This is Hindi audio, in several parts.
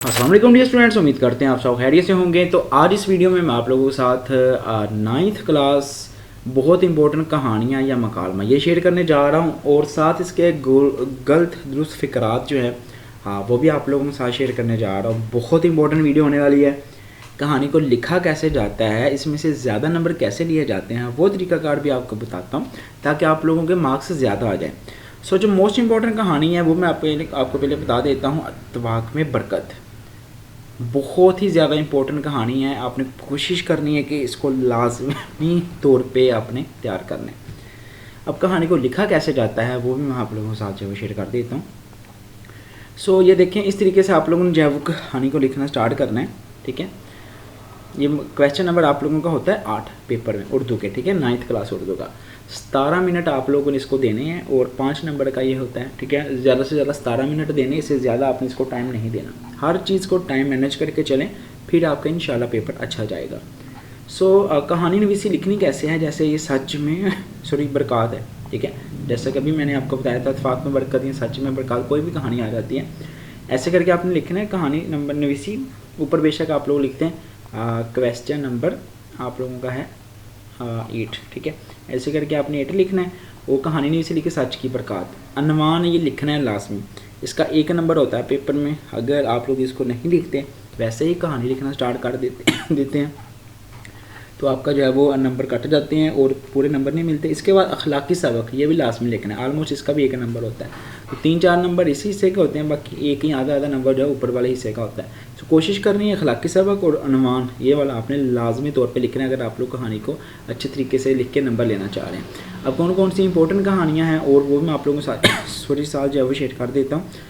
अस्सलाम वालेकुम डियर स्टूडेंट्स, उम्मीद करते हैं आप सब खैरियत से होंगे। तो आज इस वीडियो में मैं आप लोगों के साथ 9th क्लास बहुत इंपॉर्टेंट कहानियाँ या मकालमा ये शेयर करने जा रहा हूँ और साथ इसके गलत दुरुस्त फ़िक्रात जो है वो भी आप लोगों के साथ शेयर करने जा रहा हूँ। बहुत इंपॉर्टेंट वीडियो होने वाली है। कहानी को लिखा कैसे जाता है, इसमें से ज़्यादा नंबर कैसे लिए जाते हैं, वो तरीक़ाकार भी आपको बताता हूँ ताकि आप लोगों के मार्क्स ज़्यादा आ जाएँ। सो जो मोस्ट इंपॉर्टेंट कहानी है वो मैं आपको पहले बता देता हूँ। अत्तवाक़ में बरकत बहुत ही ज़्यादा इम्पोर्टेंट कहानी है। आपने कोशिश करनी है कि इसको लाजमी तौर पे आपने तैयार करना है। अब कहानी को लिखा कैसे जाता है वो भी मैं आप लोगों के साथ जो है शेयर कर देता हूँ। सो ये देखें, इस तरीके से आप लोगों ने जो है वो कहानी को लिखना स्टार्ट करना है। ठीक है, ये क्वेश्चन नंबर आप लोगों का होता है 8 पेपर में उर्दू के। ठीक है, 9th क्लास उर्दू का 17 मिनट आप लोगों ने इसको देने हैं और 5 नंबर का ये होता है। ठीक है, ज़्यादा से ज़्यादा 17 मिनट देने, इससे ज़्यादा आपने इसको टाइम नहीं देना। हर चीज़ को टाइम मैनेज करके चलें, फिर आपका इंशाल्लाह पेपर अच्छा जाएगा। सो कहानी नवीसी लिखनी कैसे है, जैसे ये सच में सॉरी बरक़ात है। ठीक है, जैसे कभी मैंने आपको बताया था इत्तफ़ाक़ में बरकत या सच में बरक़ात, कोई भी कहानी आ जाती है ऐसे करके आपने लिखना है। कहानी नंबर नवीसी ऊपर बेशक आप लोग लिखते हैं क्वेश्चन नंबर आप लोगों का है 8। ठीक है, ऐसे करके आपने 8 लिखना है। वो कहानी नहीं इसे लिखे सच की बरक़ात। अनवान ये लिखना है लाजमी, इसका 1 नंबर होता है पेपर में। अगर आप लोग इसको नहीं लिखते, वैसे ही कहानी लिखना स्टार्ट कर देते हैं तो आपका जो है वो नंबर कट जाते हैं और पूरे नंबर नहीं मिलते। इसके बाद अखलाकी सबक ये भी लास्ट में लिखना है। आलमोस्ट इसका भी 1 नंबर होता है। तो 3-4 नंबर इसी हिस्से के होते हैं, बाकी एक ही आधा नंबर जो है ऊपर वाले हिस्से का होता है। तो कोशिश करनी है अखलाकी सबक और अनवान ये वाला आपने लाजमी तौर पे लिखना है अगर आप लोग कहानी को अच्छे तरीके से लिख के नंबर लेना चाह रहे हैं। अब कौन कौन सी इंपॉर्टेंट कहानियाँ हैं और वो मैं आप लोगों के साथ जो है वो शेयर कर देता हूँ।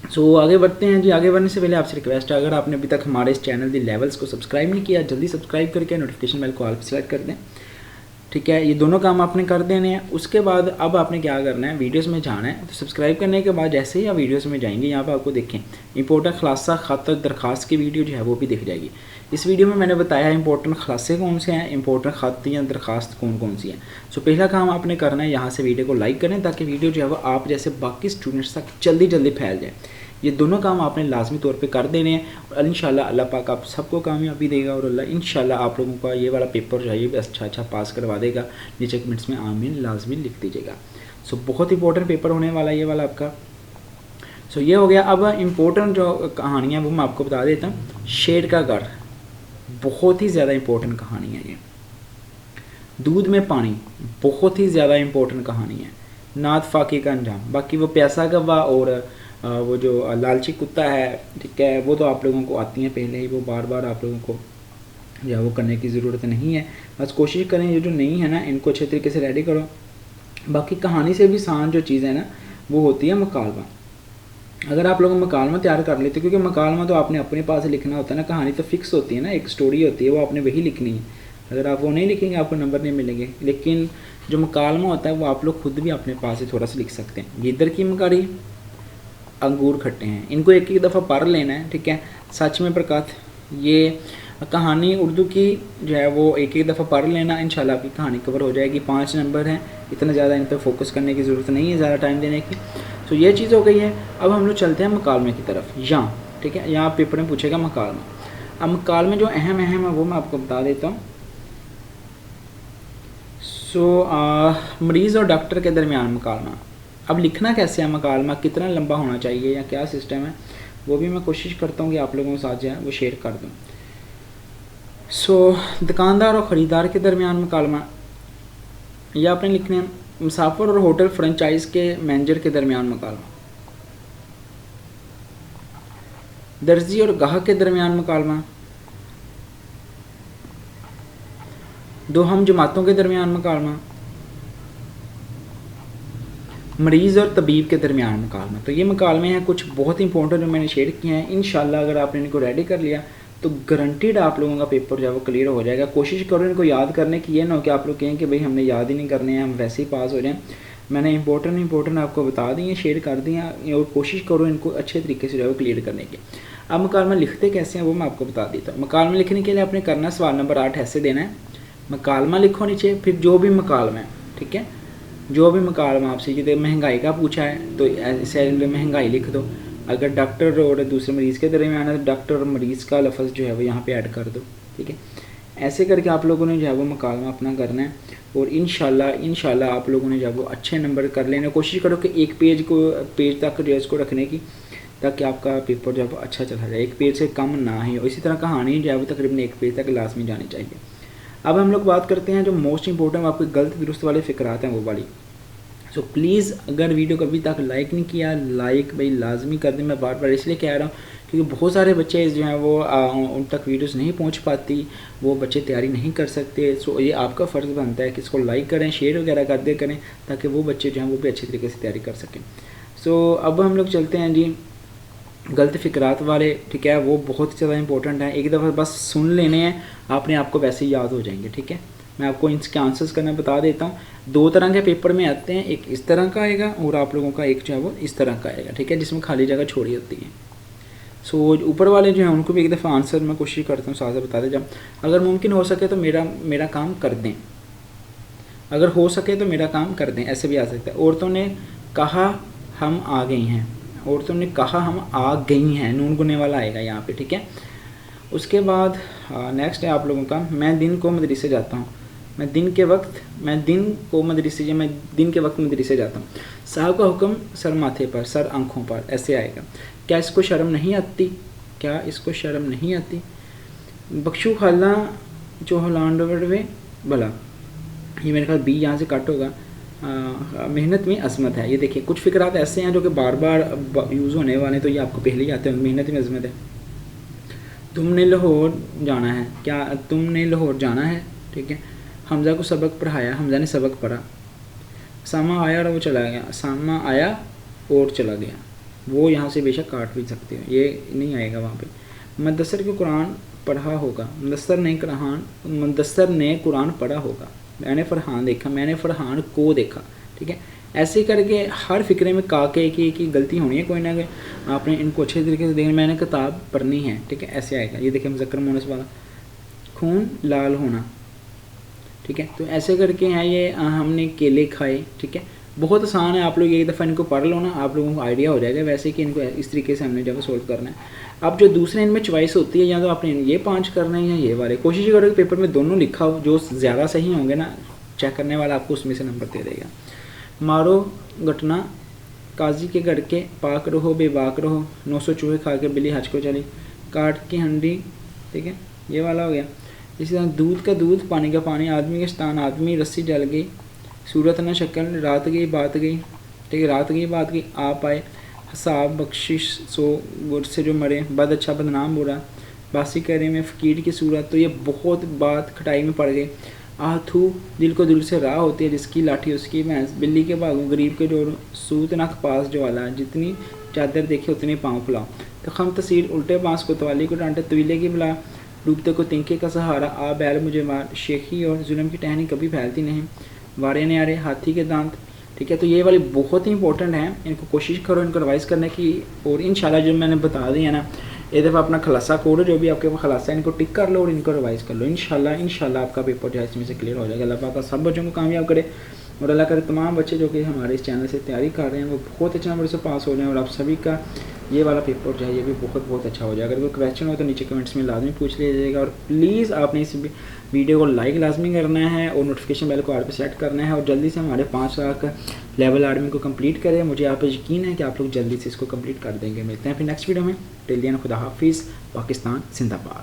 सो आगे बढ़ते हैं जी। आगे बढ़ने से पहले आपसे रिक्वेस्ट है, अगर आपने अभी तक हमारे इस चैनल दी लेवल्स को सब्सक्राइब नहीं किया, जल्दी सब्सक्राइब करके नोटिफिकेशन बेल को ऑल पे सेलेक्ट कर दें। ठीक है, ये दोनों काम आपने कर देने हैं। उसके बाद अब आपने क्या करना है, वीडियोस में जाना है। तो सब्सक्राइब करने के बाद जैसे ही आप वीडियोस में जाएंगे, यहाँ पर आपको देखें इंपॉर्टेंट खुलासा ख़त दरख्वास्त की वीडियो जो है वो भी दिख जाएगी। इस वीडियो में मैंने बताया इंपॉर्टेंट खुलासे कौन से हैं, इंपॉर्टेंट ख़त या दरख्वास्त कौन कौन सी हैं। सो पहला काम आपने करना है, यहाँ से वीडियो को लाइक करें ताकि वीडियो जो है वो आप जैसे बाकी स्टूडेंट्स तक जल्दी फैल जाए। ये दोनों काम आपने लाजमी तौर पे कर देने हैं और इंशाल्लाह अल्लाह पाक आप सबको कामयाबी देगा और अल्लाह इंशाल्लाह आप लोगों का ये वाला पेपर जो है ये भी अच्छा पास करवा देगा। नीचे कमेंट्स में आमीन लाजमी लिख दीजिएगा। सो बहुत इंपॉर्टेंट पेपर होने वाला है ये वाला आपका। सो ये हो गया। अब इम्पोर्टेंट जो कहानियाँ वो मैं आपको बता देता हूँ। शेर का घर बहुत ही ज़्यादा इम्पोर्टेंट कहानी है ये। दूध में पानी बहुत ही ज़्यादा इम्पोर्टेंट कहानी है। नात फाकी का अंजाम, बाकी वो प्यासा गवा और वो जो लालची कुत्ता है, ठीक है, वो तो आप लोगों को आती हैं पहले ही, वो बार बार आप लोगों को या वो करने की ज़रूरत नहीं है। बस कोशिश करें ये जो नहीं है ना इनको अच्छे तरीके से रेडी करो। बाकी कहानी से भी आसान जो चीज़ है ना वो होती है मकालमा। अगर आप लोग मकालमा तैयार कर लेते, क्योंकि मकालमा तो आपने अपने पास लिखना होता है ना, कहानी तो फिक्स होती है ना, एक स्टोरी होती है, वो आपने वही लिखनी है। अगर आप वो नहीं लिखेंगे आपको नंबर नहीं मिलेंगे। लेकिन जो मकालमा होता है वो आप लोग खुद भी अपने पास से थोड़ा सा लिख सकते हैं। गिद्दर की मकारी, अंगूर खट्टे हैं, इनको एक दफ़ा पढ़ लेना है। ठीक है, सच में बरक़ात ये कहानी उर्दू की जो है वो एक दफ़ा पढ़ लेना, इंशाल्लाह आपकी कहानी कवर हो जाएगी। 5 नंबर हैं, इतना ज़्यादा इन पर फोकस करने की ज़रूरत नहीं है, ज़्यादा टाइम देने की। तो ये चीज़ हो गई है। अब हम लोग चलते हैं मकालमे की तरफ। यहाँ ठीक है, यहाँ पेपर में पूछेगा मकालमा। अब मकालमे जो अहम है वो मैं आपको बता देता हूँ। सो मरीज़ और डॉक्टर के दरमियान मकालमा। अब लिखना कैसे है मकालमा, कितना लंबा होना चाहिए या क्या सिस्टम है, वो भी मैं कोशिश करता हूँ कि आप लोगों के साथ जो है वो शेयर कर दूँ। सो दुकानदार और ख़रीदार के दरमियान मकालमा, यह आपने लिखने हैं। मुसाफिर और होटल फ्रेंचाइज के मैनेजर के दरमियान मकालमा। दर्जी और गाहक के दरमियान मकालमा। दो हम जमातों के दरमियान मकालमा। मरीज़ और तबीब के दरमियान मकालमा। तो ये मकालमे हैं कुछ बहुत इंपॉर्टेंट जो मैंने शेयर किए हैं। इंशाल्लाह अगर आपने इनको रेडी कर लिया तो गारंटीड आप लोगों का पेपर जो है वो क्लियर हो जाएगा। कोशिश करो इनको याद करने की, ये ना हो कि आप लोग कहें कि भाई हमने याद ही नहीं करने हैं, हम वैसे ही पास हो जाएं। मैंने इंपॉर्टेंट आपको बता दिए, शेयर कर दिए और कोशिश करो इनको अच्छे तरीके से जो है वो क्लियर करने की। अब मकालमा लिखते कैसे हैं वो मैं आपको बता देता हूँ। मकालमा लिखने के लिए आपने करना सवाल नंबर 8 ऐसे देना है। मकालमा लिखो नीचे, फिर जो भी मकालमा है, ठीक है, जो भी मकालमा आपसे, यदि महंगाई का पूछा है तो ऐसे महंगाई लिख दो। अगर डॉक्टर और दूसरे मरीज़ के दरमियान है तो डॉक्टर और मरीज़ का लफ्ज़ जो है वो यहाँ पे ऐड कर दो, ठीक है। ऐसे करके आप लोगों ने जो है वो मकालमा अपना करना है और इंशाल्लाह आप लोगों ने जो है वो अच्छे नंबर कर लेना। कोशिश करो कि एक पेज तक जो है इसको रखने की, ताकि आपका पेपर जो है वो अच्छा चला जाए, एक पेज से कम ना ही हो। इसी तरह कहानी जो है वो तकरीबन एक पेज तक लाजमी जानी चाहिए। अब हम लोग बात करते हैं जो मोस्ट इंपॉर्टेंट आपके गलत दुरुस्त वाले फ़िक्रात हैं वो वाली। सो प्लीज़ अगर वीडियो को अभी तक लाइक नहीं किया, लाइक भाई लाजमी कर दें। मैं बार बार इसलिए कह रहा हूँ क्योंकि बहुत सारे बच्चे जो हैं वो उन तक वीडियोस नहीं पहुँच पाती, वो बच्चे तैयारी नहीं कर सकते। सो ये आपका फ़र्ज़ बनता है कि इसको लाइक करें, शेयर वगैरह कर दे करें, ताकि वो बच्चे जो हैं वो भी अच्छी तरीके से तैयारी कर सकें। सो अब हम लोग चलते हैं जी गलत फ़िक्रात वाले, ठीक है। वो बहुत ही ज़्यादा इंपॉर्टेंट है, एक दफ़ा बस सुन लेने हैं, आपने आपको वैसे ही याद हो जाएंगे, ठीक है। मैं आपको इसके आंसर्स करना बता देता हूँ। 2 तरह के पेपर में आते हैं, एक इस तरह का आएगा और आप लोगों का एक जो है वो इस तरह का आएगा, ठीक है, जिसमें खाली जगह छोड़ी होती है। सो ऊपर वाले जो हैं उनको भी एक दफ़ा आंसर मैं कोशिश करता हूँ साथ साथ बता दे। जब अगर मुमकिन हो सके तो मेरा काम कर दें, अगर हो सके तो मेरा काम कर दें, ऐसे भी आ सकता है। औरतों ने कहा हम आ गई हैं, औरतों ने कहा हम आ गई हैं, नून गुने वाला आएगा यहाँ पे, ठीक है। उसके बाद नेक्स्ट है आप लोगों का, मैं दिन को मदरसे जाता हूँ, मैं दिन के वक्त मदरसे जाता हूँ। साहब का हुक्म सर माथे पर, सर आँखों पर, ऐसे आएगा। क्या इसको शर्म नहीं आती, क्या इसको शर्म नहीं आती। बख्शू खाला जो हलांडवे भला, ये मेरे ख्याल बी यहाँ से कट होगा। मेहनत में अजमत है। ये देखिए कुछ फ़िक्रात ऐसे हैं जो कि बार बार यूज़ होने वाले, तो ये आपको पहले ही आते हैं। मेहनत में अजमत है। तुमने लाहौर जाना है, क्या तुमने लाहौर जाना है, ठीक है। हमज़ा को सबक पढ़ाया, हमज़ा ने सबक पढ़ा। सामा आया और वो चला गया, सामा आया और चला गया, वो यहाँ से बेशक काट भी सकते हो, ये नहीं आएगा वहाँ पे। मुदस्सर को कुरान पढ़ा होगा, मुदस्सर ने कुरान पढ़ा होगा। मैंने फ़रहान देखा, मैंने फ़रहान को देखा, ठीक है। ऐसे करके हर फ़िक्रे में काके की गलती होनी है कोई ना कोई, आपने इनको अच्छे तरीके से देखना। मैंने किताब पढ़नी है, ठीक है, ऐसे आएगा। ये देखिए मुज़क्कर मुअन्नस वाला, खून लाल होना, ठीक है। तो ऐसे करके हैं ये, हमने केले खाए, ठीक है। बहुत आसान है, आप लोग एक दफ़ा इनको पढ़ लो ना, आप लोगों को आइडिया हो जाएगा वैसे कि इनको इस तरीके से हमने जब सोल्व करना है। अब जो दूसरे इनमें चॉइस होती है, या तो आपने ये 5 करना है या ये वाले। कोशिश करो कि पेपर में दोनों लिखा हो, जो ज़्यादा सही होंगे ना चेक करने वाला आपको उसमें से नंबर दे देगा। मारो घटना काजी के घर के, पाक रहो बेबाक रहो, 900 चूहे खा के बिल्ली हज को चली, काट की हंडी, ठीक है, ये वाला हो गया। इसी तरह दूध का दूध, पानी का पानी, आदमी के स्थान आदमी, रस्सी जल गई, सूरत न शक्ल, रात गई बात गई, ठीक है, रात गई बात गई, आप आए, हिसाब बख्शिश सो गुर से जो मरे, बद अच्छा बदनाम बुरा, बासी करे में फ़कीर की सूरत। तो ये बहुत बात खटाई में पड़ गई। आथू दिल को दिल से राह होती है, जिसकी लाठी उसकी भैंस, बिल्ली के भागों गरीब के जोड़ों, सूत नख पास जो वाला, जितनी चादर देखे उतने पाँव फुलाओ, तो खम तसीर उल्टे बाँस कोतवाली को डांटे, तवीले की बुला, डूबते को तिनके का सहारा, आ बैल मुझे मार, शेखी और जुल्म की टहनी कभी फैलती नहीं, वारे न्यारे हाथी के दांत, ठीक है। तो ये वाली बहुत ही इंपॉर्टेंट हैं, इनको कोशिश करो इनको रिवाइज करने की। और इंशाल्लाह जो मैंने बता दिया ना, एक दफ़ा अपना खलासा कोड जो भी आपके पास खलासा है, इनको टिक कर लो और इनको रिवाइज कर लो। इंशाल्लाह आपका पेपर जो है इसमें से क्लियर हो जाएगा। अल्लाह पाक सब बच्चों को कामयाब करे और अल्लाह करे तमाम बच्चे जो कि हमारे इस चैनल से तैयारी कर रहे हैं वो बहुत अच्छे नंबर से पास हो जाएँ, और आप सभी का ये वाला पेपर जो है ये भी बहुत अच्छा हो जाएगा। अगर कोई क्वेश्चन हो तो नीचे कमेंट्स में लाजमी पूछ लीजिएगा, और प्लीज़ आपने इस वीडियो को लाइक लाजमी करना है और नोटिफिकेशन बेल को ऑल पे सेट करना है, और जल्दी से हमारे 5 लाख लेवल आर्मी को कंप्लीट करें। मुझे आप पर यकीन है कि आप लोग जल्दी से इसको कंप्लीट कर देंगे। मिलते हैं फिर नेक्स्ट वीडियो में। टिल देन खुदा हाफिज़, पाकिस्तान जिंदाबाद।